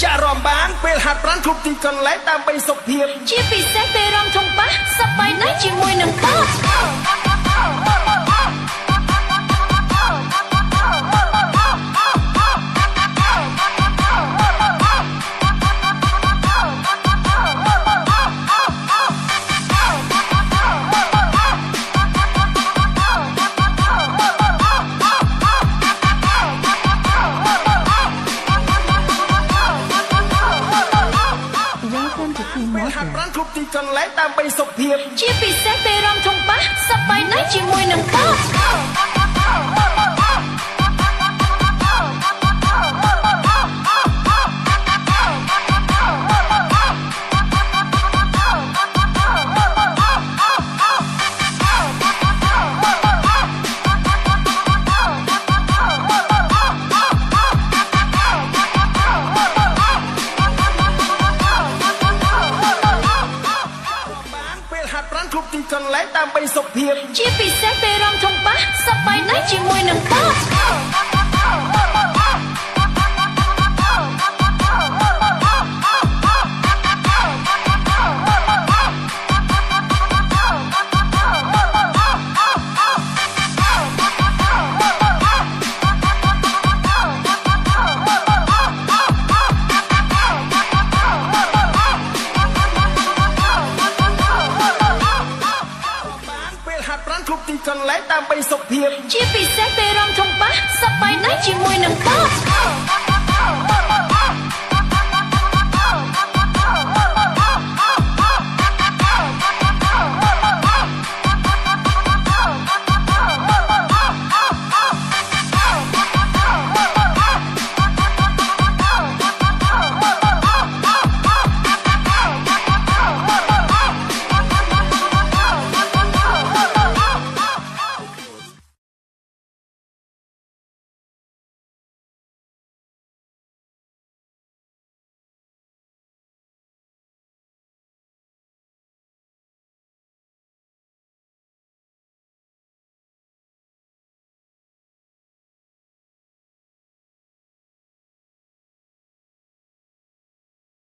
ចារំបានពេលហាត់ប្រាណគ្រប់ទីកន្លែងដើម្បីសុខភាពជាពិសេសពេលរំធំប៉ះសប្បាយណាស់ជាមួយនឹងបោកហាត់ប្រាណគ្រប់ទីកន្លែងដើម្បីសុខភាពជាពិសេសពេលរំធំប៉ះសប្បាយណាស់ជាមួយនឹងបោកគ្រប់ទីកន្លែងដើម្បីសុខភាពជាពិសេសពេលរំធំប៉ះសប្បាយណាស់ជាមួយនឹងបោកគ្រប់ទីកន្លែងដើម្បីសុខភាពជាពិសេសពេលរំធំប៉ះសប្បាយណាស់ជាមួយនឹងបោក